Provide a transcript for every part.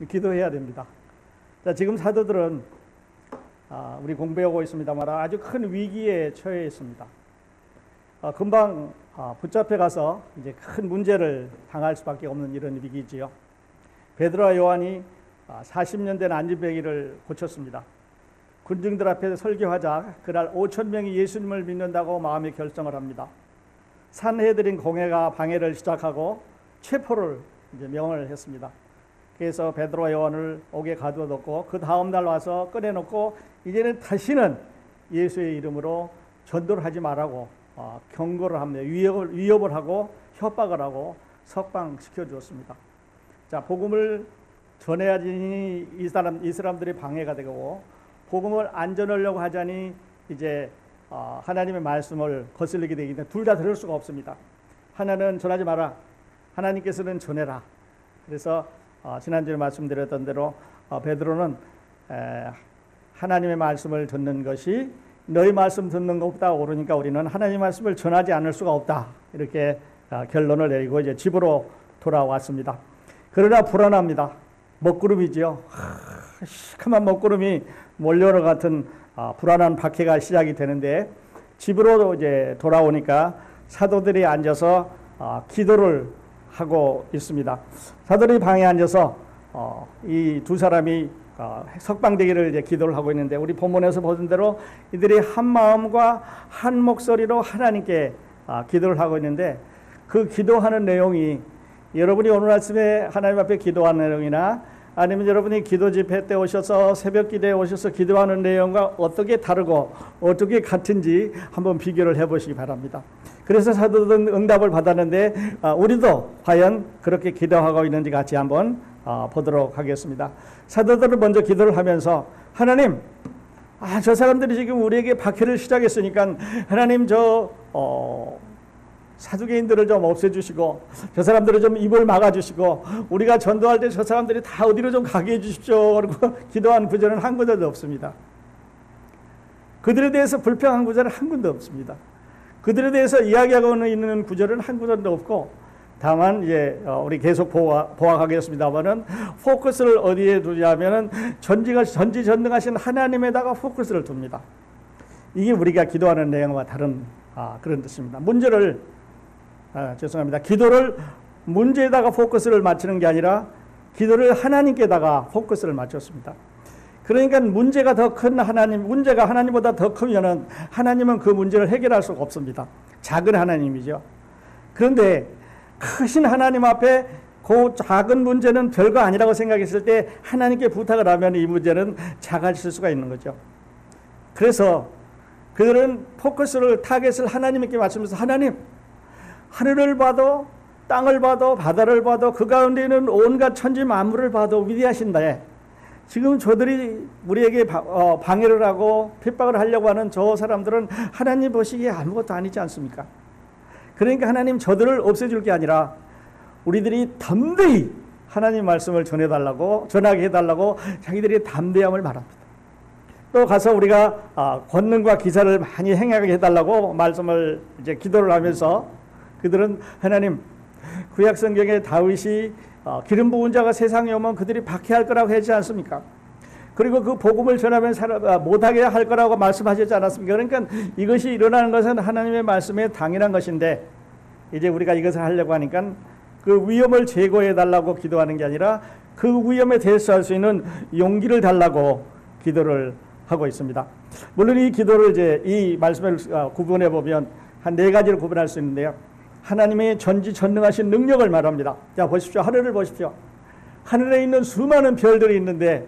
기도해야 됩니다. 자, 지금 사도들은 우리 공부하고 있습니다만 아주 큰 위기에 처해 있습니다. 금방 붙잡혀 가서 이제 큰 문제를 당할 수밖에 없는 이런 위기지요. 베드로와 요한이 40년 된 안진뱅이를 고쳤습니다. 군중들 앞에 설교하자 그날 5,000명이 예수님을 믿는다고 마음에 결정을 합니다. 산헤드린 공회가 방해를 시작하고 체포를 이제 명을 했습니다. 그래서 베드로와 요한을 옥에 가두어놓고 그 다음 날 와서 꺼내놓고 이제는 다시는 예수의 이름으로 전도를 하지 말라고 경고를 합니다. 위협을 하고 협박을 하고 석방시켜 주었습니다. 자, 복음을 전해야지 이 사람들이 방해가 되고 복음을 안 전하려고 하자니 이제 하나님의 말씀을 거슬리게 되기 때문에 둘 다 들을 수가 없습니다. 하나는 전하지 마라, 하나님께서는 전해라. 그래서 지난주에 말씀드렸던 대로 베드로는 하나님의 말씀을 듣는 것이 너희 말씀 듣는 것보다 옳으니까 우리는 하나님의 말씀을 전하지 않을 수가 없다. 이렇게 결론을 내리고 이제 집으로 돌아왔습니다. 그러나 불안합니다. 먹구름이지요. 시커먼 먹구름이 몰려오는 같은 불안한 박해가 시작이 되는데 집으로 이제 돌아오니까 사도들이 앉아서 기도를 하고 있습니다. 사도들이 방에 앉아서 이 두 사람이 석방되기를 이제 기도를 하고 있는데 우리 본문에서 보던 대로 이들이 한 마음과 한 목소리로 하나님께 기도를 하고 있는데 그 기도하는 내용이 여러분이 오늘 아침에 하나님 앞에 기도하는 내용이나 아니면 여러분이 기도 집회 때 오셔서 새벽 기도에 오셔서 기도하는 내용과 어떻게 다르고 어떻게 같은지 한번 비교를 해보시기 바랍니다. 그래서 사도들은 응답을 받았는데 우리도 과연 그렇게 기도하고 있는지 같이 한번 보도록 하겠습니다. 사도들은 먼저 기도를 하면서 하나님, 저 사람들이 지금 우리에게 박해를 시작했으니까 하나님 사두개인들을 좀 없애주시고 저 사람들을 좀 입을 막아주시고 우리가 전도할 때 저 사람들이 다 어디로 좀 가게 해주십시오. 그리고 기도한 구절은 한 구절도 없습니다. 그들에 대해서 불평한 구절은 한 군도 없습니다. 그들에 대해서 이야기하고 있는 구절은 한 구절도 없고 다만 이제 우리 계속 보아가겠습니다만은 포커스를 어디에 두냐면은 전지전능하신 하나님에다가 포커스를 둡니다. 이게 우리가 기도하는 내용과 다른 그런 뜻입니다. 기도를 문제에다가 포커스를 맞추는 게 아니라 기도를 하나님께다가 포커스를 맞췄습니다. 그러니까 문제가 더 큰 문제가 하나님보다 더 크면은 하나님은 그 문제를 해결할 수가 없습니다. 작은 하나님이죠. 그런데 크신 하나님 앞에 그 작은 문제는 별거 아니라고 생각했을 때 하나님께 부탁을 하면 이 문제는 작아질 수가 있는 거죠. 그래서 그들은 타겟을 하나님께 맞추면서 하나님, 하늘을 봐도 땅을 봐도 바다를 봐도 그 가운데 있는 온갖 천지 만물을 봐도 위대하신데 지금 저들이 우리에게 방해를 하고 핍박을 하려고 하는 저 사람들은 하나님 보시기에 아무것도 아니지 않습니까? 그러니까 하나님 저들을 없애줄 게 아니라 우리들이 담대히 하나님 말씀을 전하게 해달라고 자기들이 담대함을 말합니다. 또 가서 우리가 권능과 기사를 많이 행하게 해달라고 말씀을 이제 기도를 하면서 그들은 하나님 구약 성경에 다윗이 기름 부은 자가 세상에 오면 그들이 박해할 거라고 하지 않습니까? 그리고 그 복음을 전하면 못하게 할 거라고 말씀하셨지 않았습니까? 그러니까 이것이 일어나는 것은 하나님의 말씀에 당연한 것인데 이제 우리가 이것을 하려고 하니까 그 위험을 제거해 달라고 기도하는 게 아니라 그 위험에 대처할 수 있는 용기를 달라고 기도를 하고 있습니다. 물론 이 기도를 이제 이 말씀을 구분해 보면 한 네 가지로 구분할 수 있는데요. 하나님의 전지전능하신 능력을 말합니다. 자, 보십시오. 하늘을 보십시오. 하늘에 있는 수많은 별들이 있는데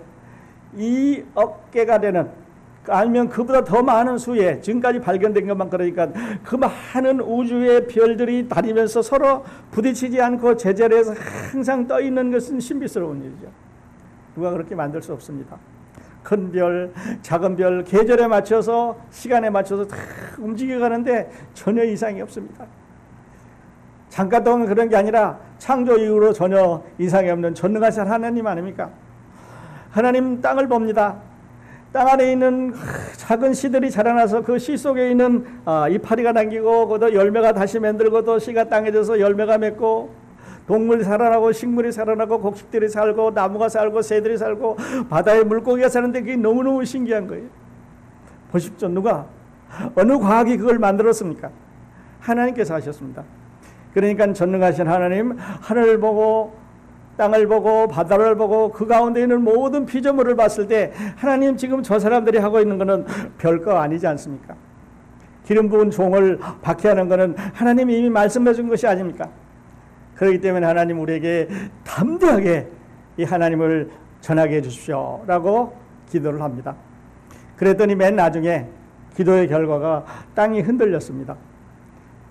이 어깨가 되는 알면 그보다 더 많은 수에 지금까지 발견된 것만 그러니까 그 많은 우주의 별들이 다니면서 서로 부딪히지 않고 제자리에서 항상 떠 있는 것은 신비스러운 일이죠. 누가 그렇게 만들 수 없습니다. 큰 별, 작은 별, 계절에 맞춰서 시간에 맞춰서 다 움직여 가는데 전혀 이상이 없습니다. 잠깐 동안 그런 게 아니라 창조 이후로 전혀 이상이 없는 전능하신 하나님 아닙니까? 하나님 땅을 봅니다. 땅 안에 있는 작은 씨들이 자라나서 그 씨 속에 있는 이파리가 남기고 또 열매가 다시 만들고 또 씨가 땅에 져서 열매가 맺고 동물이 살아나고 식물이 살아나고 곡식들이 살고 나무가 살고 새들이 살고 바다에 물고기가 사는데 그게 너무너무 신기한 거예요. 보십시오. 누가 어느 과학이 그걸 만들었습니까? 하나님께서 하셨습니다. 그러니까 전능하신 하나님, 하늘을 보고 땅을 보고 바다를 보고 그 가운데 있는 모든 피조물을 봤을 때 하나님 지금 저 사람들이 하고 있는 것은 별거 아니지 않습니까? 기름 부은 종을 박해하는 것은 하나님이 이미 말씀해 준 것이 아닙니까? 그렇기 때문에 하나님 우리에게 담대하게 이 하나님을 전하게 해주십시오 라고 기도를 합니다. 그랬더니 맨 나중에 기도의 결과가 땅이 흔들렸습니다.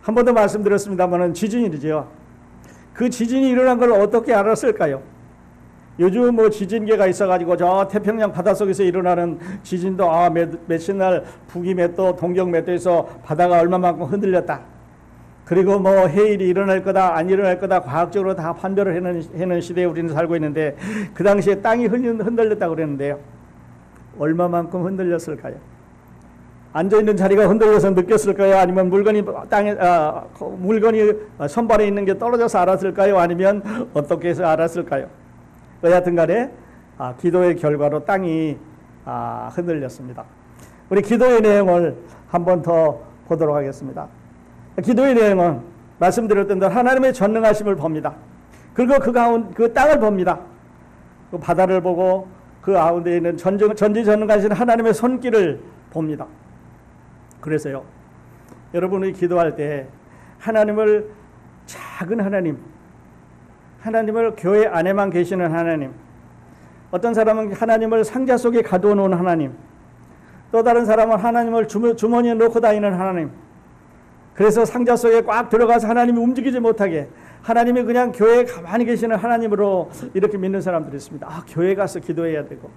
한 번 더 말씀드렸습니다만 지진이죠. 그 지진이 일어난 걸 어떻게 알았을까요? 요즘 뭐 지진계가 있어가지고 저 태평양 바닷속에서 일어나는 지진도 몇십 날 북위 몇 도, 동경 몇 도에서 바다가 얼마만큼 흔들렸다. 그리고 뭐 해일이 일어날 거다, 안 일어날 거다, 과학적으로 다 판별을 해는 시대에 우리는 살고 있는데 그 당시에 땅이 흔들렸다고 그랬는데요. 얼마만큼 흔들렸을까요? 앉아있는 자리가 흔들려서 느꼈을까요? 아니면 물건이 선반에 있는 게 떨어져서 알았을까요? 아니면 어떻게 해서 알았을까요? 여하튼 간에 기도의 결과로 땅이 흔들렸습니다. 우리 기도의 내용을 한 번 더 보도록 하겠습니다. 기도의 내용은 말씀드렸던 대로 하나님의 전능하심을 봅니다. 그리고 그 땅을 봅니다. 그 바다를 보고 그 가운데 있는 전지전능하신 하나님의 손길을 봅니다. 그래서요, 여러분이 기도할 때 하나님을 작은 하나님을 교회 안에만 계시는 하나님, 어떤 사람은 하나님을 상자 속에 가두어 놓은 하나님, 또 다른 사람은 하나님을 주머니에 넣고 다니는 하나님, 그래서 상자 속에 꽉 들어가서 하나님이 움직이지 못하게 하나님이 그냥 교회에 가만히 계시는 하나님으로 이렇게 믿는 사람들이 있습니다. 교회 가서 기도해야 되고,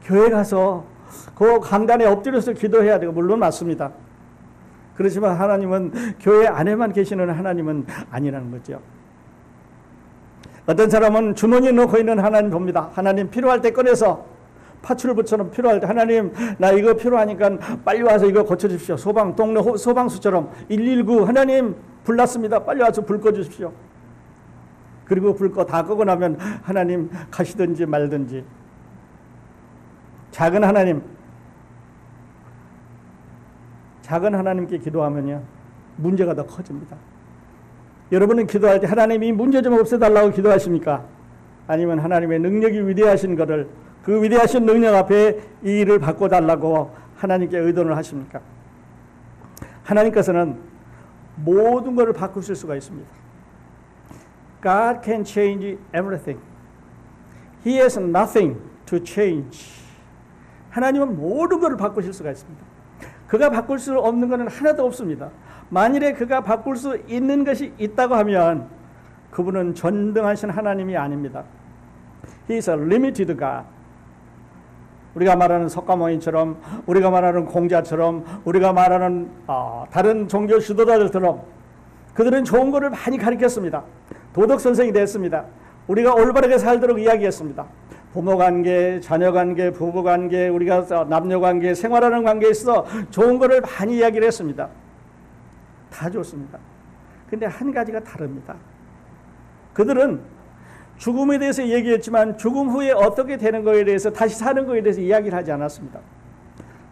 교회 가서 그 강단에 엎드려서 기도해야 되고, 물론 맞습니다. 그렇지만 하나님은 교회 안에만 계시는 하나님은 아니라는 거죠. 어떤 사람은 주머니에 넣고 있는 하나님 봅니다. 하나님 필요할 때 꺼내서 파출부처럼 필요할 때 하나님 나 이거 필요하니까 빨리 와서 이거 고쳐주십시오. 동네 소방수처럼 119 하나님 불 났습니다. 빨리 와서 불 꺼주십시오. 그리고 불 다 끄고 나면 하나님 가시든지 말든지. 작은 하나님께 기도하면요 문제가 더 커집니다. 여러분은 기도할 때 하나님이 문제 좀 없애달라고 기도하십니까? 아니면 하나님의 능력이 위대하신 것을 그 위대하신 능력 앞에 이 일을 바꿔달라고 하나님께 의논을 하십니까? 하나님께서는 모든 것을 바꾸실 수가 있습니다. God can change everything. He has nothing to change. 하나님은 모든 것을 바꾸실 수가 있습니다. 그가 바꿀 수 없는 것은 하나도 없습니다. 만일에 그가 바꿀 수 있는 것이 있다고 하면 그분은 전능하신 하나님이 아닙니다. He is a limited God. 우리가 말하는 석가모니처럼, 우리가 말하는 공자처럼, 우리가 말하는 다른 종교 지도자들처럼 그들은 좋은 것을 많이 가르쳤습니다. 도덕 선생이 됐습니다. 우리가 올바르게 살도록 이야기했습니다. 부모관계, 자녀관계, 부부관계, 우리가 남녀관계, 생활하는 관계에 있어 좋은 것을 많이 이야기를 했습니다. 다 좋습니다. 근데 한 가지가 다릅니다. 그들은 죽음에 대해서 얘기했지만 죽음 후에 어떻게 되는 것에 대해서, 다시 사는 것에 대해서 이야기를 하지 않았습니다.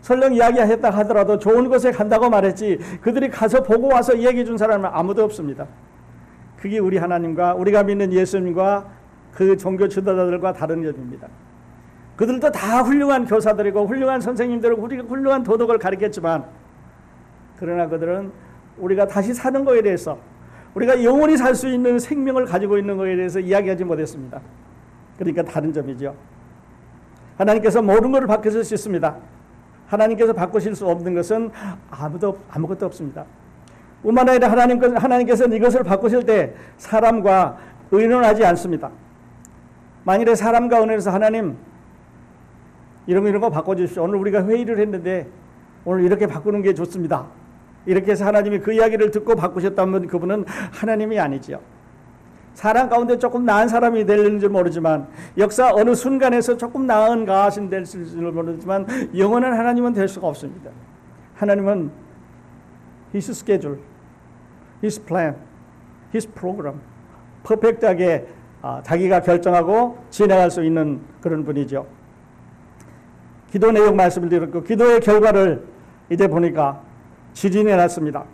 설령 이야기했다 하더라도 좋은 곳에 간다고 말했지 그들이 가서 보고 와서 얘기해 준 사람은 아무도 없습니다. 그게 우리 하나님과 우리가 믿는 예수님과 그 종교 지도자들과 다른 점입니다. 그들도 다 훌륭한 교사들이고 훌륭한 선생님들이고 훌륭한 도덕을 가르쳤지만, 그러나 그들은 우리가 다시 사는 것에 대해서, 우리가 영원히 살 수 있는 생명을 가지고 있는 것에 대해서 이야기하지 못했습니다. 그러니까 다른 점이죠. 하나님께서 모든 것을 바꾸실 수 있습니다. 하나님께서 바꾸실 수 없는 것은 아무것도 없습니다. 뿐만 아니라 하나님께서는 이것을 바꾸실 때 사람과 의논하지 않습니다. 만일에 사람과 의논해서 하나님 이런 거 바꿔주십시오. 오늘 우리가 회의를 했는데 오늘 이렇게 바꾸는 게 좋습니다. 이렇게 해서 하나님이 그 이야기를 듣고 바꾸셨다면 그분은 하나님이 아니죠. 사람 가운데 조금 나은 사람이 될지 모르지만, 역사 어느 순간에서 조금 나은 가신 될지 모르지만 영원한 하나님은 될 수가 없습니다. 하나님은 His schedule, His plan, His program, 퍼펙트하게 자기가 결정하고 진행할 수 있는 그런 분이죠. 기도 내용 말씀을 드렸고 기도의 결과를 이제 보니까 지진이 났습니다.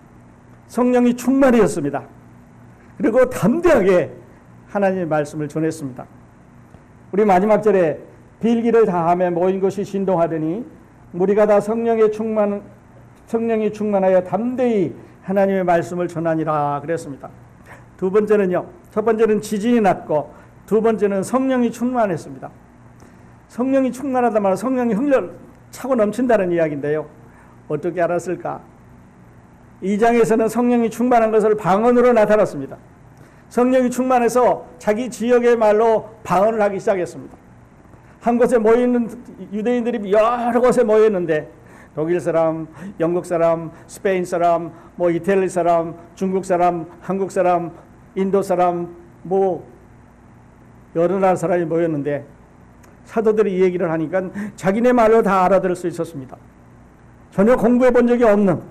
성령이 충만이었습니다. 그리고 담대하게 하나님의 말씀을 전했습니다. 우리 마지막 절에 빌기를 다하며 모인 것이 진동하더니 무리가 다 성령이 충만하여 담대히 하나님의 말씀을 전하니라 그랬습니다. 두 번째는요. 첫 번째는 지진이 났고 두 번째는 성령이 충만했습니다. 성령이 충만하다 말은 성령이 차고 넘친다는 이야기인데요. 어떻게 알았을까? 2장에서는 성령이 충만한 것을 방언으로 나타났습니다. 성령이 충만해서 자기 지역의 말로 방언을 하기 시작했습니다. 한 곳에 모여있는 유대인들이 여러 곳에 모였는데 독일 사람, 영국 사람, 스페인 사람, 이태리 사람, 중국 사람, 한국 사람, 인도 사람, 여러 나라 사람이 모였는데 사도들이 이 얘기를 하니까 자기네 말로 다 알아들을 수 있었습니다. 전혀 공부해 본 적이 없는,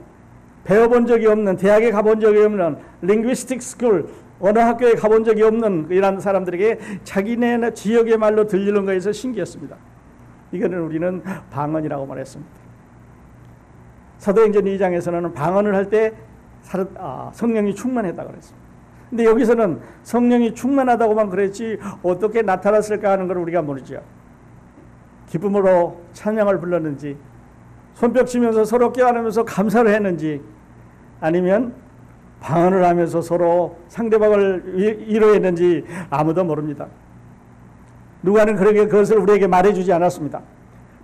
배워본 적이 없는, 대학에 가본 적이 없는, linguistic school, 언어학교에 가본 적이 없는 이런 사람들에게 자기네 지역의 말로 들리는 거에서 신기했습니다. 이거는 우리는 방언이라고 말했습니다. 사도행전 2장에서는 방언을 할 때 성령이 충만했다고 그랬습니다. 근데 여기서는 성령이 충만하다고만 그랬지 어떻게 나타났을까 하는 걸 우리가 모르죠. 기쁨으로 찬양을 불렀는지, 손뼉 치면서 서로 껴안으면서 감사를 했는지, 아니면 방언을 하면서 서로 상대방을 위로했는지 아무도 모릅니다. 누가는 그것을 우리에게 말해주지 않았습니다.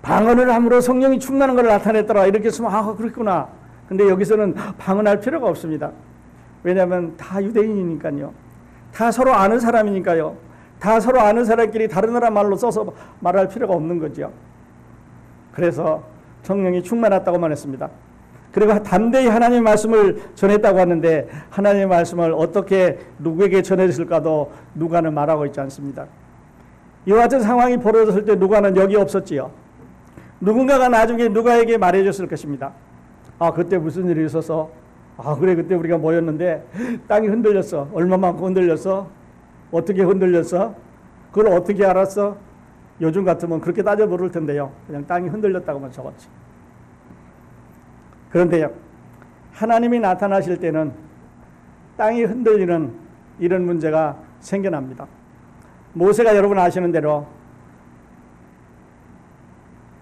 방언을 함으로 성령이 충만한 걸 나타냈더라 이렇게 했으면 그렇구나. 근데 여기서는 방언할 필요가 없습니다. 왜냐하면 다 유대인이니까요. 다 서로 아는 사람이니까요. 다 서로 아는 사람끼리 다른 나라 말로 써서 말할 필요가 없는 거죠. 그래서 성령이 충만했다고만 했습니다. 그리고 담대히 하나님의 말씀을 전했다고 하는데 하나님의 말씀을 어떻게 누구에게 전했을까도 누가는 말하고 있지 않습니다. 이와 같은 상황이 벌어졌을 때 누가는 여기 없었지요. 누군가가 나중에 누가에게 말해줬을 것입니다. 그때 무슨 일이 있어서 그래 그때 우리가 모였는데 땅이 흔들렸어. 얼마만큼 흔들렸어? 어떻게 흔들렸어? 그걸 어떻게 알았어? 요즘 같으면 그렇게 따져 모를 텐데요. 그냥 땅이 흔들렸다고만 적었지. 그런데요, 하나님이 나타나실 때는 땅이 흔들리는 이런 문제가 생겨납니다. 모세가 여러분 아시는 대로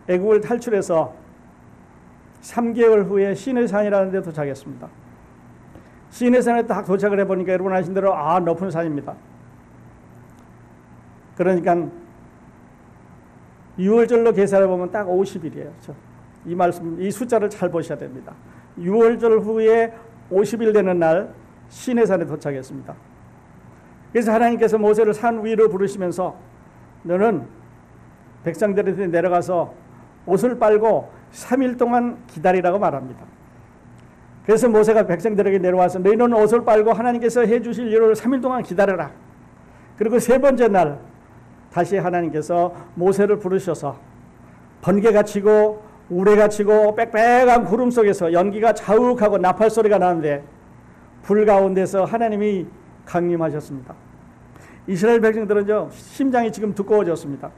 애국을 탈출해서 3개월 후에 시내산이라는 데 도착했습니다. 시내산에 딱 도착을 해보니까 여러분 아시는 대로 높은 산입니다. 그러니까 6월절로 계산해 보면 딱 50일이에요. 이 숫자를 잘 보셔야 됩니다. 6월절 후에 50일 되는 날 시내산에 도착했습니다. 그래서 하나님께서 모세를 산 위로 부르시면서 너는 백성들한테 내려가서 옷을 빨고 3일 동안 기다리라고 말합니다. 그래서 모세가 백성들에게 내려와서 너희는 옷을 빨고 하나님께서 해주실 일을 3일 동안 기다려라. 그리고 세 번째 날 다시 하나님께서 모세를 부르셔서 번개가 치고 우레가 치고 빽빽한 구름 속에서 연기가 자욱하고 나팔 소리가 나는데 불 가운데서 하나님이 강림하셨습니다. 이스라엘 백성들은요 심장이 지금 두꺼워졌습니다.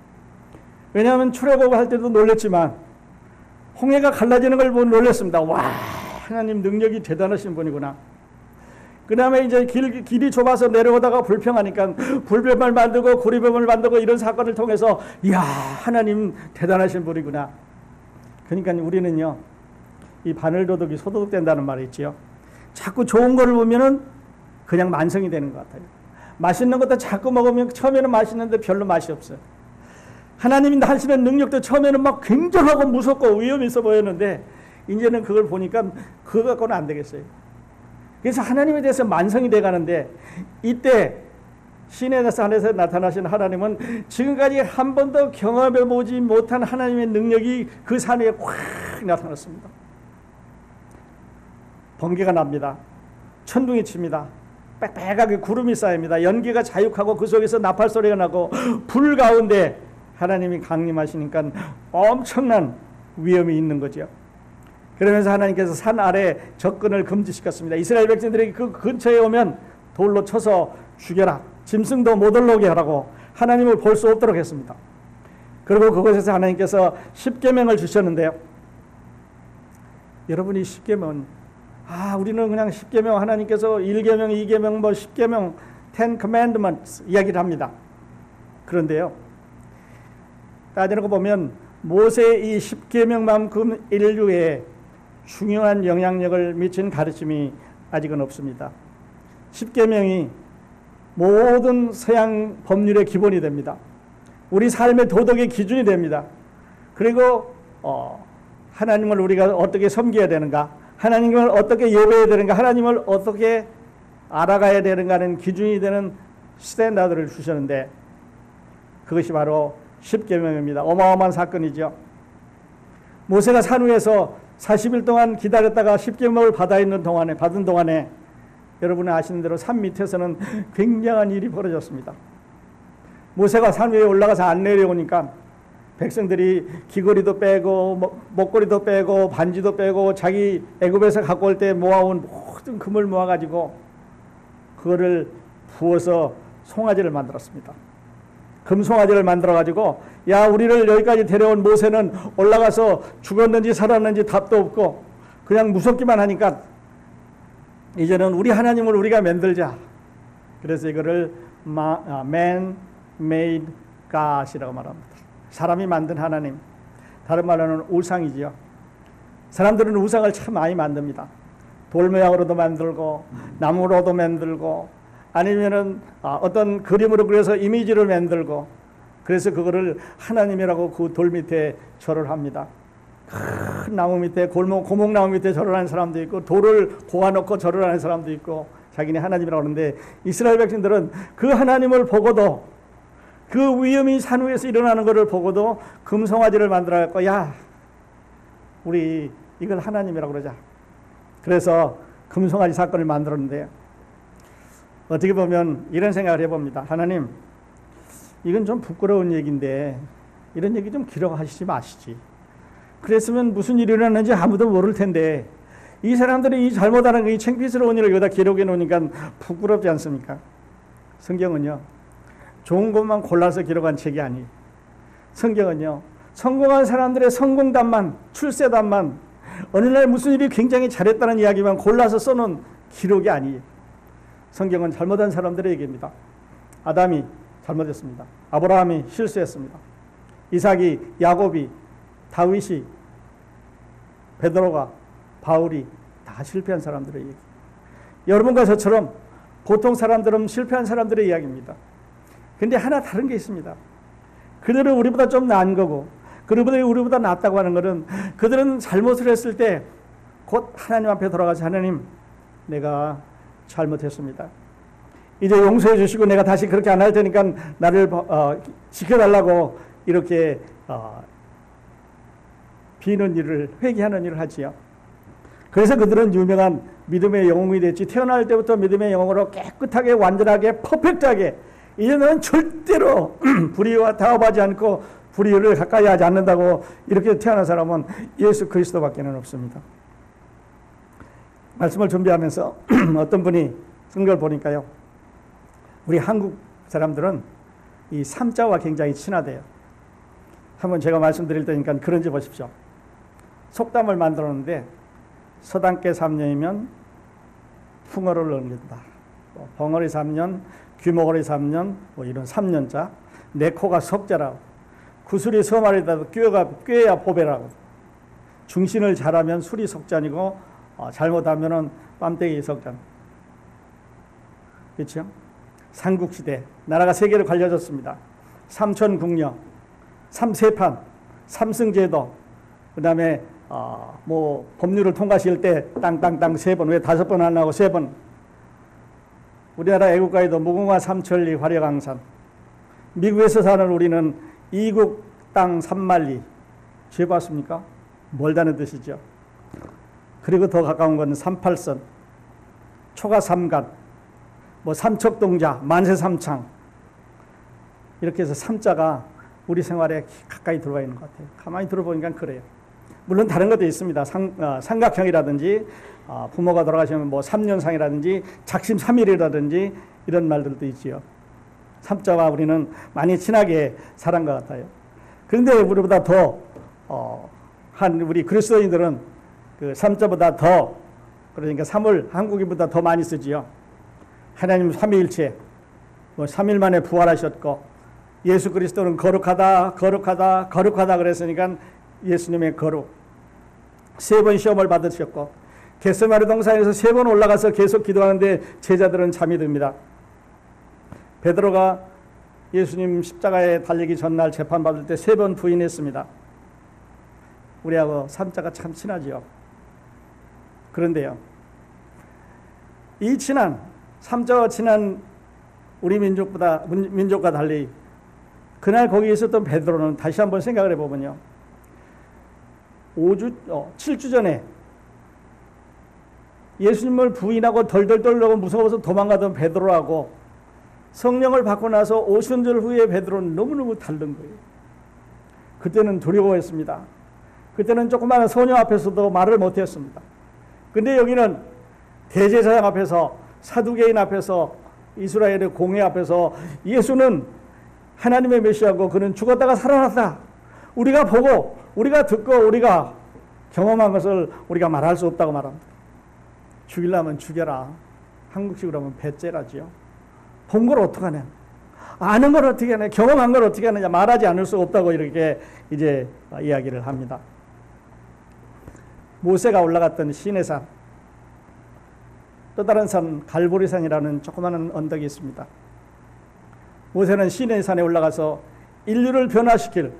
왜냐하면 출애굽할 때도 놀랬지만 홍해가 갈라지는 걸 보고 놀랐습니다. 와, 하나님 능력이 대단하신 분이구나. 그 다음에 이제 길이 좁아서 내려오다가 불평하니까 불뱀을 만들고 구리뱀을 만들고 이런 사건을 통해서 이야, 하나님 대단하신 분이구나. 그러니까 우리는요, 이 바늘도둑이 소도둑 된다는 말이 있지요. 자꾸 좋은 거를 보면은 그냥 만성이 되는 것 같아요. 맛있는 것도 자꾸 먹으면 처음에는 맛있는데 별로 맛이 없어요. 하나님이 하시는 능력도 처음에는 막 굉장하고 무섭고 위험 있어 보였는데 이제는 그걸 보니까 그거 갖고는 안 되겠어요. 그래서 하나님에 대해서 만성이 돼 가는데 이때 시내산에서 나타나신 하나님은 지금까지 한 번도 경험해 보지 못한 하나님의 능력이 그 산 위에 확 나타났습니다. 번개가 납니다. 천둥이 칩니다. 빽빽하게 구름이 쌓입니다. 연기가 자욱하고 그 속에서 나팔 소리가 나고 불 가운데 하나님이 강림하시니까 엄청난 위험이 있는 거죠. 그러면서 하나님께서 산 아래 접근을 금지시켰습니다. 이스라엘 백성들에게 그 근처에 오면 돌로 쳐서 죽여라. 짐승도 못 올라오게 하라고 하나님을 볼 수 없도록 했습니다. 그리고 그곳에서 하나님께서 십계명을 주셨는데요. 여러분이 십계명, 우리는 그냥 십계명, 하나님께서 1계명, 2계명, 뭐 10계명, 10 commandments 이야기를 합니다. 그런데요, 따져놓고 보면 모세의 이 십계명만큼 인류에 중요한 영향력을 미친 가르침이 아직은 없습니다. 십계명이 모든 서양 법률의 기본이 됩니다. 우리 삶의 도덕의 기준이 됩니다. 그리고 하나님을 우리가 어떻게 섬겨야 되는가, 하나님을 어떻게 예배해야 되는가, 하나님을 어떻게 알아가야 되는가 하는 기준이 되는 스탠다드를 주셨는데, 그것이 바로 십계명입니다. 어마어마한 사건이죠. 모세가 산 위에서 40일 동안 기다렸다가 십계명을 받은 동안에 여러분이 아시는 대로 산 밑에서는 굉장한 일이 벌어졌습니다. 모세가 산 위에 올라가서 안 내려오니까 백성들이 귀걸이도 빼고 목걸이도 빼고 반지도 빼고 자기 애굽에서 갖고 올 때 모아온 모든 금을 모아가지고 그거를 부어서 송아지를 만들었습니다. 금송아지를 만들어가지고, 야, 우리를 여기까지 데려온 모세는 올라가서 죽었는지 살았는지 답도 없고 그냥 무섭기만 하니까 이제는 우리 하나님을 우리가 만들자. 그래서 이거를 man-made God이라고 말합니다. 사람이 만든 하나님. 다른 말로는 우상이지요. 사람들은 우상을 참 많이 만듭니다. 돌 모양으로도 만들고 나무로도 만들고 아니면은 어떤 그림으로 그려서 이미지를 만들고, 그래서 그거를 하나님이라고 그 돌 밑에 절을 합니다. 큰 나무 밑에 고목나무 밑에 절을 하는 사람도 있고, 돌을 고아놓고 절을 하는 사람도 있고, 자기네 하나님이라고 하는데, 이스라엘 백성들은 그 하나님을 보고도, 그 위험이 산 위에서 일어나는 것을 보고도 금송아지를 만들어갖고, 야, 우리 이걸 하나님이라고 그러자. 그래서 금송아지 사건을 만들었는데요. 어떻게 보면 이런 생각을 해봅니다. 하나님, 이건 좀 부끄러운 얘기인데 이런 얘기 좀 기록하시지 마시지. 그랬으면 무슨 일이 일어났는지 아무도 모를 텐데 이 사람들이 이 잘못하는 이 창피스러운 일을 여기다 기록해 놓으니까 부끄럽지 않습니까? 성경은요, 좋은 것만 골라서 기록한 책이 아니에요. 성경은요, 성공한 사람들의 성공담만, 출세담만, 어느 날 무슨 일이 굉장히 잘했다는 이야기만 골라서 써놓은 기록이 아니에요. 성경은 잘못한 사람들의 얘기입니다. 아담이 잘못했습니다. 아브라함이 실수했습니다. 이삭이, 야곱이, 다윗이, 베드로가, 바울이 다 실패한 사람들의 얘기. 여러분과 저처럼 보통 사람들은 실패한 사람들의 이야기입니다. 그런데 하나 다른 게 있습니다. 그들은 우리보다 좀 나은 거고, 그들이 우리보다 낫다고 하는 것은, 그들은 잘못을 했을 때 곧 하나님 앞에 돌아가서, 하나님, 내가 잘못했습니다. 이제 용서해 주시고 내가 다시 그렇게 안 할 테니까 나를 지켜달라고 이렇게 비는 일을, 회개하는 일을 하지요. 그래서 그들은 유명한 믿음의 영웅이 됐지. 태어날 때부터 믿음의 영웅으로 깨끗하게, 완전하게, 퍼펙트하게, 이제 너는 절대로 불의와 타협하지 않고 불의를 가까이 하지 않는다고 이렇게 태어난 사람은 예수 그리스도밖에는 없습니다. 말씀을 준비하면서 어떤 분이 쓴 걸 보니까요, 우리 한국 사람들은 이 삼자와 굉장히 친하대요. 한번 제가 말씀드릴 테니까 그런지 보십시오. 속담을 만들었는데, 서당께 3년이면 풍어를 얻는다, 벙어리 3년, 귀머거리 3년, 뭐 이런 3년자, 내 코가 석자라고, 구술이 서말이다 꾀야 보배라고, 중신을 잘하면 술이 석잔이고 잘못하면은 빰떼기 석잔. 그렇죠? 삼국시대 나라가 세 개로 갈려졌습니다. 삼천국녀, 삼세판, 삼승제도, 그 다음에 뭐 법률을 통과시킬 때 땅땅땅 3번, 왜 5번 안 나고 3번. 우리나라 애국가에도 무궁화 삼천리 화려강산, 미국에서 사는 우리는 이국 땅 삼만리. 죄 봤습니까? 멀다는 뜻이죠. 그리고 더 가까운 건 38선, 초가 삼간, 뭐 삼척동자, 만세삼창, 이렇게 해서 삼자가 우리 생활에 가까이 들어와 있는 것 같아요. 가만히 들어보니까 그래요. 물론 다른 것도 있습니다. 삼각형이라든지 부모가 돌아가시면 뭐 3년상이라든지 작심 3일이라든지 이런 말들도 있지요. 삼자와 우리는 많이 친하게 살은 것 같아요. 그런데 우리보다 더 우리 그리스도인들은 그 삼자보다 더, 그러니까 삼을 한국인보다 더 많이 쓰지요. 하나님 삼위일체, 뭐 3일 만에 부활하셨고, 예수 그리스도는 거룩하다 그랬으니까 예수님의 거룩. 3번 시험을 받으셨고, 겟세마네 동산에서 3번 올라가서 계속 기도하는데 제자들은 잠이 듭니다. 베드로가 예수님 십자가에 달리기 전날 재판받을 때 3번 부인했습니다. 우리하고 삼자가 참 친하지요. 그런데요, 이 삼자와 친한 우리 민족과 달리 그날 거기 있었던 베드로는 다시 한번 생각을 해보면요, 7주 전에 예수님을 부인하고 덜덜 떨고 무서워서 도망가던 베드로하고 성령을 받고 나서 오순절 후에 베드로는 너무너무 다른 거예요. 그때는 두려워했습니다. 그때는 조그마한 소녀 앞에서도 말을 못했습니다. 근데 여기는 대제사장 앞에서, 사두개인 앞에서, 이스라엘의 공회 앞에서 예수는 하나님의 메시아고 그는 죽었다가 살아났다. 우리가 보고, 우리가 듣고, 우리가 경험한 것을 우리가 말할 수 없다고 말합니다. 죽이려면 죽여라. 한국식으로 하면 배째라지요. 본 걸 어떡하냐, 아는 걸 어떻게 하냐, 경험한 걸 어떻게 하느냐, 말하지 않을 수 없다고 이렇게 이제 이야기를 합니다. 모세가 올라갔던 시내산, 또 다른 산 갈보리산이라는 조그마한 언덕이 있습니다. 모세는 시내산에 올라가서 인류를 변화시킬,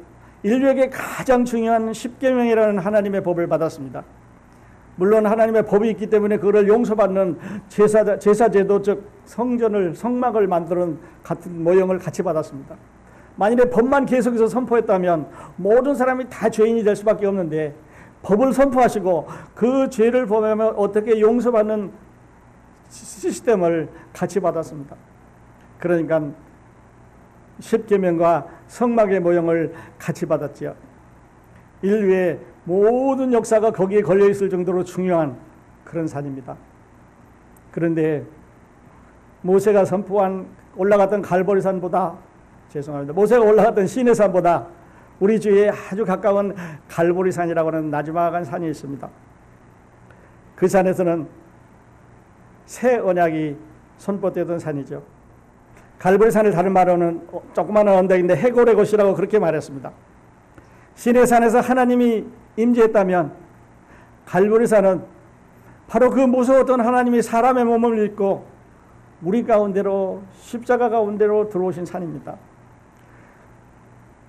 인류에게 가장 중요한 십계명이라는 하나님의 법을 받았습니다. 물론 하나님의 법이 있기 때문에 그거를 용서받는 제사제도적 성막을 만드는 같은 모형을 같이 받았습니다. 만일에 법만 계속해서 선포했다면 모든 사람이 다 죄인이 될 수밖에 없는데, 법을 선포하시고 그 죄를 범하면 어떻게 용서받는 시스템을 같이 받았습니다. 그러니까 십계명과 성막의 모형을 같이 받았지요. 인류의 모든 역사가 거기에 걸려있을 정도로 중요한 그런 산입니다. 그런데 모세가 올라갔던 갈보리산보다, 죄송합니다, 모세가 올라갔던 시내산보다 우리 주위에 아주 가까운 갈보리산이라고 하는 나지막한 산이 있습니다. 그 산에서는 새 언약이 선포되던 산이죠. 갈보리산을 다른 말로는 조그마한 언덕인데 해골의 곳이라고 그렇게 말했습니다. 시내산에서 하나님이 임재했다면 갈보리산은 바로 그 무서웠던 하나님이 사람의 몸을 입고 우리 가운데로, 십자가 가운데로 들어오신 산입니다.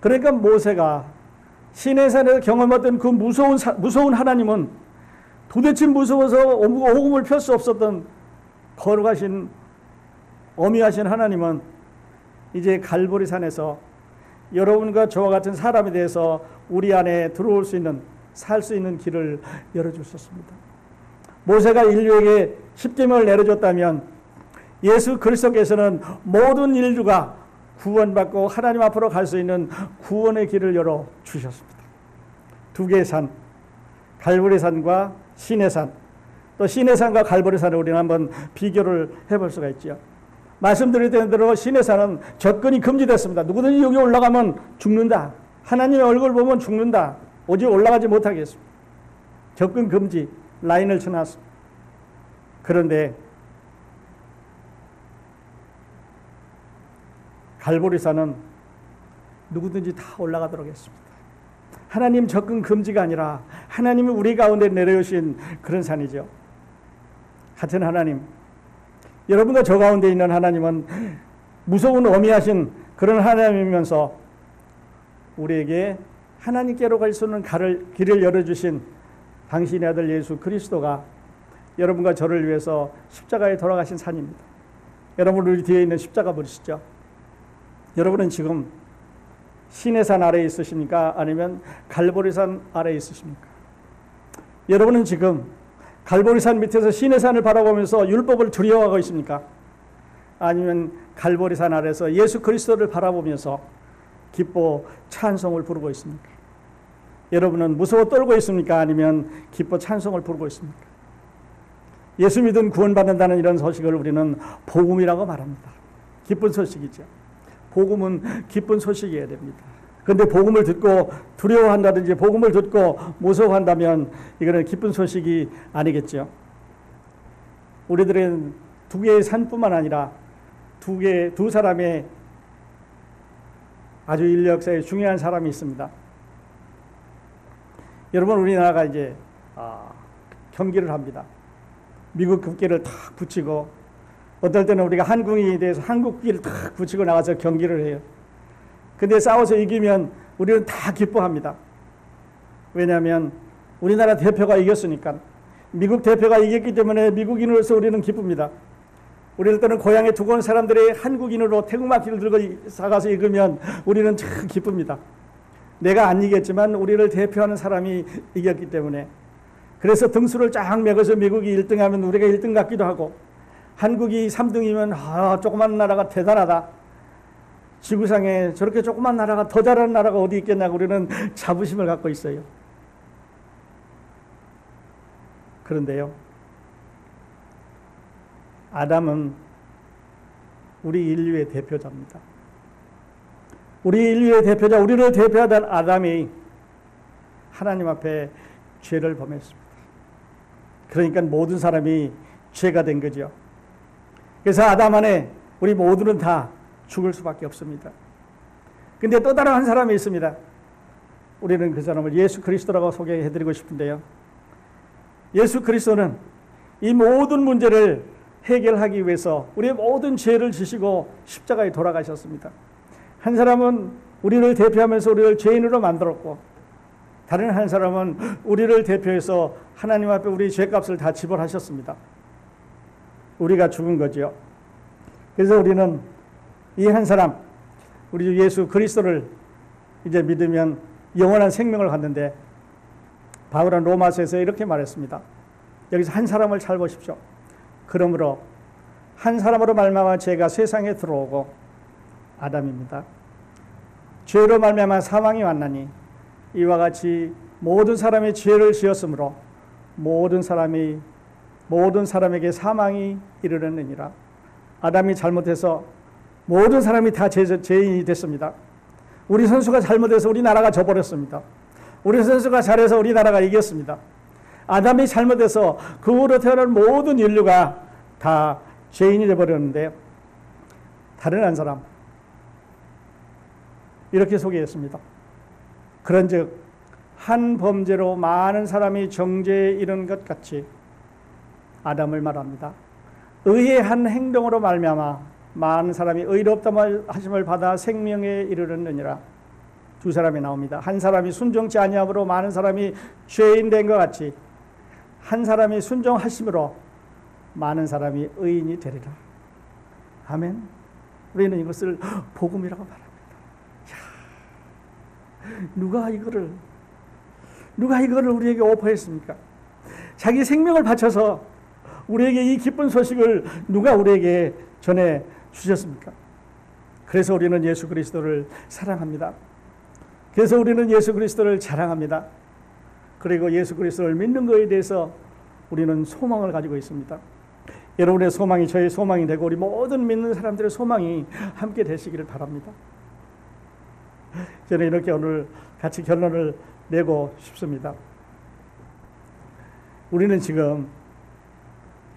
그러니까 모세가 시내산에서 경험했던 그 무서운 하나님은 도대체 무서워서 오금을 펼 수 없었던 거룩하신, 어미하신 하나님은 이제 갈보리산에서 여러분과 저와 같은 사람에 대해서 우리 안에 들어올 수 있는, 살 수 있는 길을 열어주셨습니다. 모세가 인류에게 십계명을 내려줬다면 예수 그리스도께서는 모든 인류가 구원받고 하나님 앞으로 갈 수 있는 구원의 길을 열어주셨습니다. 두 개의 산, 갈보리산과 시내산, 또 시내산과 갈보리산을 우리는 한번 비교를 해볼 수가 있죠. 말씀드린 대로 시내산은 접근이 금지됐습니다. 누구든지 여기 올라가면 죽는다. 하나님의 얼굴 보면 죽는다. 오직 올라가지 못하겠습니다. 접근 금지 라인을 쳐놨습니다. 그런데 갈보리산은 누구든지 다 올라가도록 했습니다. 하나님 접근 금지가 아니라 하나님이 우리 가운데 내려오신 그런 산이죠. 같은 하나님, 여러분과 저 가운데 있는 하나님은 무서운 어미하신 그런 하나님이면서 우리에게 하나님께로 갈 수 있는 길을 열어주신 당신의 아들 예수 그리스도가 여러분과 저를 위해서 십자가에 돌아가신 산입니다. 여러분, 우리 뒤에 있는 십자가 보시죠. 여러분은 지금 시내산 아래에 있으십니까? 아니면 갈보리산 아래에 있으십니까? 여러분은 지금 갈보리산 밑에서 시내산을 바라보면서 율법을 두려워하고 있습니까? 아니면 갈보리산 아래에서 예수 그리스도를 바라보면서 기뻐 찬송을 부르고 있습니까? 여러분은 무서워 떨고 있습니까? 아니면 기뻐 찬송을 부르고 있습니까? 예수 믿은 구원받는다는 이런 소식을 우리는 복음이라고 말합니다. 기쁜 소식이죠. 복음은 기쁜 소식이어야 됩니다. 그런데 복음을 듣고 두려워한다든지 복음을 듣고 무서워한다면 이거는 기쁜 소식이 아니겠죠. 우리들은 두 개의 산뿐만 아니라 두 사람의 아주 인류 역사에 중요한 사람이 있습니다. 여러분, 우리나라가 이제 경기를 합니다. 미국 국기를 탁 붙이고, 어떨 때는 우리가 한국인이 대해서 한국 국기를 탁 붙이고 나가서 경기를 해요. 근데 싸워서 이기면 우리는 다 기뻐합니다. 왜냐하면 우리나라 대표가 이겼으니까. 미국 대표가 이겼기 때문에 미국인으로서 우리는 기쁩니다. 우리들 때는 고향에 두고 온 사람들이 한국인으로 태극마크를 들고 사가서 읽으면 우리는 참 기쁩니다. 내가 안 이겼지만 우리를 대표하는 사람이 이겼기 때문에. 그래서 등수를 쫙 매겨서 미국이 1등하면 우리가 1등 같기도 하고, 한국이 3등이면 조그만 나라가 대단하다. 지구상에 저렇게 조그만 나라가 더 잘하는 나라가 어디 있겠냐고 우리는 자부심을 갖고 있어요. 그런데요, 아담은 우리 인류의 대표자입니다. 우리 인류의 대표자, 우리를 대표하던 아담이 하나님 앞에 죄를 범했습니다. 그러니까 모든 사람이 죄가 된 거죠. 그래서 아담 안에 우리 모두는 다 죽을 수밖에 없습니다. 근데 또 다른 한 사람이 있습니다. 우리는 그 사람을 예수 그리스도라고 소개해드리고 싶은데요. 예수 그리스도는 이 모든 문제를 해결하기 위해서 우리의 모든 죄를 지시고 십자가에 돌아가셨습니다. 한 사람은 우리를 대표하면서 우리를 죄인으로 만들었고, 다른 한 사람은 우리를 대표해서 하나님 앞에 우리 죄값을 다 지불하셨습니다. 우리가 죽은 거죠. 그래서 우리는 이 한 사람, 우리 예수 그리스도를 이제 믿으면 영원한 생명을 갖는데, 바울은 로마서에서 이렇게 말했습니다. 여기서 한 사람을 잘 보십시오. 그러므로 한 사람으로 말미암아 죄가 세상에 들어오고, 아담입니다. 죄로 말미암아 사망이 왔나니 이와 같이 모든 사람이 죄를 지었으므로 모든 사람에게 사망이 이르렀느니라. 아담이 잘못해서 모든 사람이 다 죄인이 됐습니다. 우리 선수가 잘못해서 우리나라가 져버렸습니다. 우리 선수가 잘해서 우리나라가 이겼습니다. 아담이 잘못해서 그 후로 태어난 모든 인류가 다 죄인이 되어버렸는데, 다른 한 사람 이렇게 소개했습니다. 그런즉 한 범죄로 많은 사람이 정죄에 이른 것 같이, 아담을 말합니다. 의의 한 행동으로 말미암아 많은 사람이 의롭다 하심을 받아 생명에 이르렀느니라. 두 사람이 나옵니다. 한 사람이 순종치 아니함으로 많은 사람이 죄인 된 것 같이, 한 사람이 순종하심으로 많은 사람이 의인이 되리라. 아멘. 우리는 이것을 복음이라고 말합니다. 누가 이거를 우리에게 오퍼했습니까? 자기 생명을 바쳐서 우리에게 이 기쁜 소식을 누가 우리에게 전해 주셨습니까? 그래서 우리는 예수 그리스도를 사랑합니다. 그래서 우리는 예수 그리스도를 자랑합니다. 그리고 예수 그리스도를 믿는 것에 대해서 우리는 소망을 가지고 있습니다. 여러분의 소망이 저의 소망이 되고 우리 모든 믿는 사람들의 소망이 함께 되시기를 바랍니다. 저는 이렇게 오늘 같이 결론을 내고 싶습니다. 우리는 지금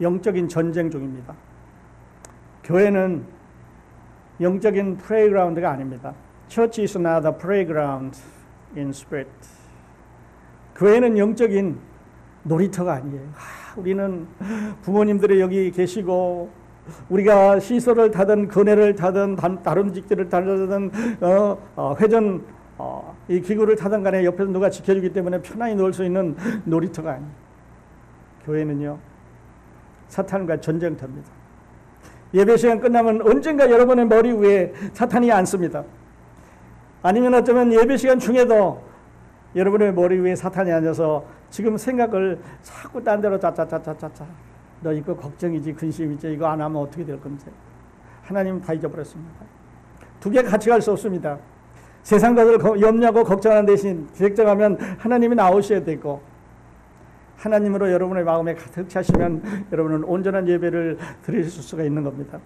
영적인 전쟁 중입니다. 교회는 영적인 플레이그라운드가 아닙니다. Church is not a playground in spirit. 교회는 영적인 놀이터가 아니에요. 우리는 부모님들이 여기 계시고, 우리가 시설을 타든 그네를 타든 다른 직들을 타든 회전 이 기구를 타든 간에 옆에서 누가 지켜주기 때문에 편안히 놀 수 있는 놀이터가 아니에요. 교회는요, 사탄과 전쟁터입니다. 예배 시간 끝나면 언젠가 여러분의 머리 위에 사탄이 앉습니다. 아니면 어쩌면 예배 시간 중에도 여러분의 머리 위에 사탄이 앉아서 지금 생각을 자꾸 딴 데로 짜짜짜짜짜, 너 이거 걱정이지, 근심이지, 이거 안 하면 어떻게 될 건지. 하나님은 다 잊어버렸습니다. 두 개 같이 갈 수 없습니다. 세상 것을 염려하고 걱정하는 대신 걱정하면 하나님이 나오셔야 되고, 하나님으로 여러분의 마음에 가득 차시면 여러분은 온전한 예배를 드릴 수가 있는 겁니다.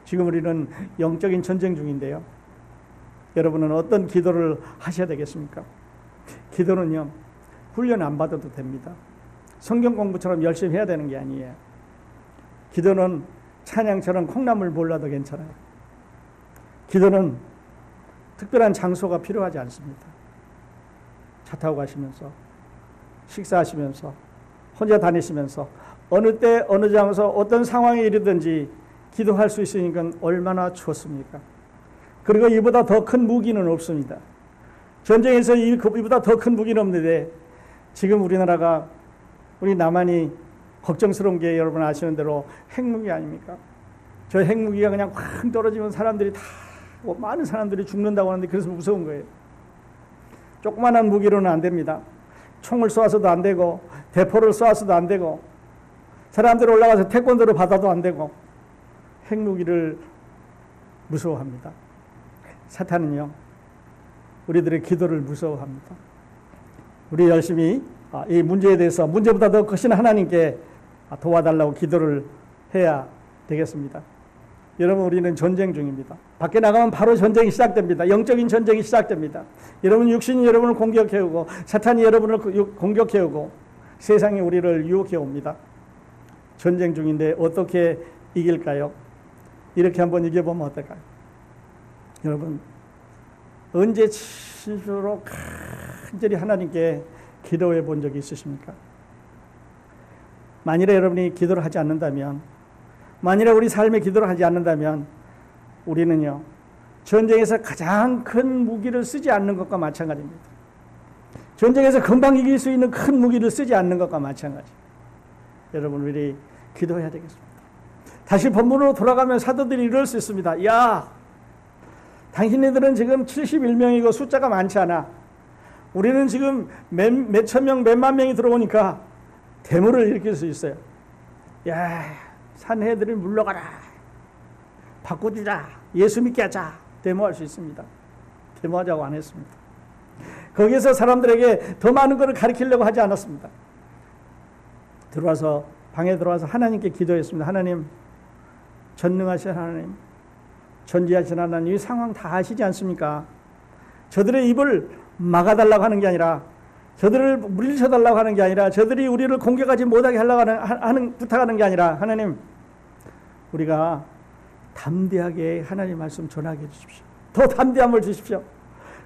지금 우리는 영적인 전쟁 중인데요. 여러분은 어떤 기도를 하셔야 되겠습니까? 기도는요, 훈련 안 받아도 됩니다. 성경 공부처럼 열심히 해야 되는 게 아니에요. 기도는 찬양처럼 콩나물 몰라도 괜찮아요. 기도는 특별한 장소가 필요하지 않습니다. 차 타고 가시면서, 식사하시면서, 혼자 다니시면서, 어느 때, 어느 장소, 어떤 상황에 이르든지 기도할 수 있으니까 얼마나 좋습니까? 그리고 이보다 더 큰 무기는 없습니다. 전쟁에서 이보다 더 큰 무기는 없는데, 지금 우리나라가, 우리 남한이 걱정스러운 게 여러분 아시는 대로 핵무기 아닙니까? 저 핵무기가 그냥 확 떨어지면 사람들이 다, 많은 사람들이 죽는다고 하는데 그래서 무서운 거예요. 조그만한 무기로는 안 됩니다. 총을 쏘아서도 안 되고, 대포를 쏘아서도 안 되고, 사람들 올라가서 태권도를 받아도 안 되고, 핵무기를 무서워합니다. 사탄은요, 우리들의 기도를 무서워합니다. 우리 열심히 이 문제에 대해서 문제보다 더 크신 하나님께 도와달라고 기도를 해야 되겠습니다. 여러분, 우리는 전쟁 중입니다. 밖에 나가면 바로 전쟁이 시작됩니다. 영적인 전쟁이 시작됩니다. 여러분, 육신이 여러분을 공격해오고 사탄이 여러분을 공격해오고 세상이 우리를 유혹해옵니다. 전쟁 중인데 어떻게 이길까요? 이렇게 한번 이겨보면 어떨까요? 여러분, 언제 스스로 간절히 하나님께 기도해 본 적이 있으십니까? 만일에 여러분이 기도를 하지 않는다면, 만일에 우리 삶에 기도를 하지 않는다면 우리는요, 전쟁에서 가장 큰 무기를 쓰지 않는 것과 마찬가지입니다. 전쟁에서 금방 이길 수 있는 큰 무기를 쓰지 않는 것과 마찬가지. 여러분, 우리 기도해야 되겠습니다. 다시 본문으로 돌아가면 사도들이 이럴 수 있습니다. 야, 당신네들은 지금 71명이고 숫자가 많지 않아. 우리는 지금 몇천 명, 몇만 명이 들어오니까 대물을 일으킬 수 있어요. 야, 산해들이 물러가라. 바꿔주자. 예수 믿게 하자. 데모할 수 있습니다. 데모하자고 안 했습니다. 거기에서 사람들에게 더 많은 것을 가르치려고 하지 않았습니다. 방에 들어와서 하나님께 기도했습니다. 하나님, 전능하신 하나님, 전지하신 하나님, 이 상황 다 아시지 않습니까? 저들의 입을 막아달라고 하는 게 아니라, 저들을 물리쳐달라고 하는 게 아니라, 저들이 우리를 공격하지 못하게 하려고 부탁하는 게 아니라, 하나님, 우리가 담대하게 하나님 말씀 전하게 해주십시오. 더 담대함을 주십시오.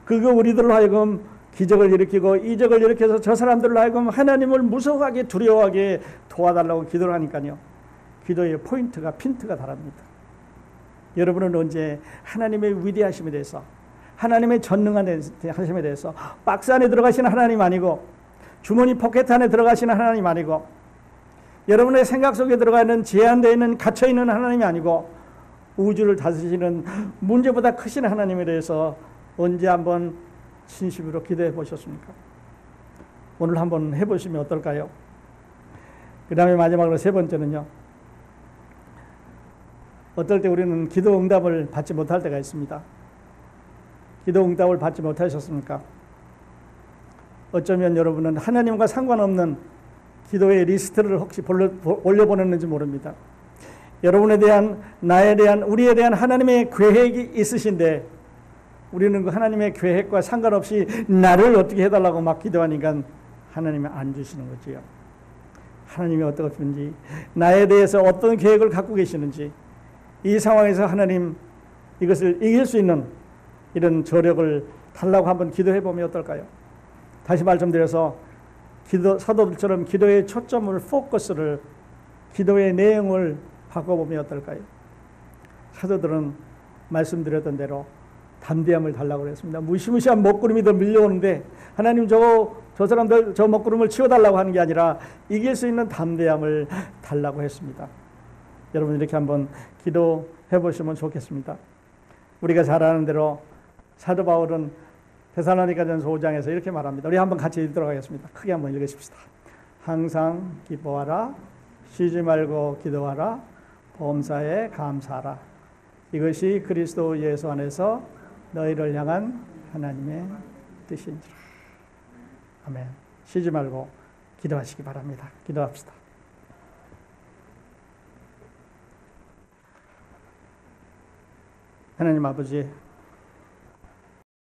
그거 우리들로 하여금 기적을 일으키고 이적을 일으켜서 저 사람들로 하여금 하나님을 무서워하게 두려워하게 도와달라고 기도를 하니까요, 기도의 포인트가 핀트가 다릅니다. 여러분은 언제 하나님의 위대하심에 대해서, 하나님의 전능한 하심에 대해서, 박스 안에 들어가시는 하나님 아니고, 주머니 포켓 안에 들어가시는 하나님 아니고, 여러분의 생각 속에 들어가는 제한되어 있는 갇혀있는 하나님이 아니고, 우주를 다스리시는 문제보다 크신 하나님에 대해서 언제 한번 진심으로 기도해 보셨습니까? 오늘 한번 해보시면 어떨까요? 그 다음에 마지막으로 세 번째는요, 어떨 때 우리는 기도 응답을 받지 못할 때가 있습니다. 기도 응답을 받지 못하셨습니까? 어쩌면 여러분은 하나님과 상관없는 기도의 리스트를 혹시 올려보냈는지 모릅니다. 여러분에 대한, 나에 대한, 우리에 대한 하나님의 계획이 있으신데, 우리는 그 하나님의 계획과 상관없이 나를 어떻게 해달라고 막 기도하니까 하나님이 안 주시는 거지요. 하나님이 어떻든지, 나에 대해서 어떤 계획을 갖고 계시는지, 이 상황에서 하나님 이것을 이길 수 있는 이런 저력을 달라고 한번 기도해 보면 어떨까요? 다시 말씀드려서 사도들처럼 기도의 초점을, 포커스를, 기도의 내용을 바꿔보면 어떨까요? 사도들은 말씀드렸던 대로 담대함을 달라고 그랬습니다. 무시무시한 먹구름이 더 밀려오는데 하나님 저 사람들 저 먹구름을 치워달라고 하는 게 아니라 이길 수 있는 담대함을 달라고 했습니다. 여러분, 이렇게 한번 기도해 보시면 좋겠습니다. 우리가 잘 아는 대로 사도 바울은 데살로니가전서 5장에서 이렇게 말합니다. 우리 한번 같이 읽도록 하겠습니다. 크게 한번 읽으십시다. 항상 기뻐하라, 쉬지 말고 기도하라, 범사에 감사하라. 이것이 그리스도 예수 안에서 너희를 향한 하나님의 뜻인지라. 아멘. 쉬지 말고 기도하시기 바랍니다. 기도합시다. 하나님 아버지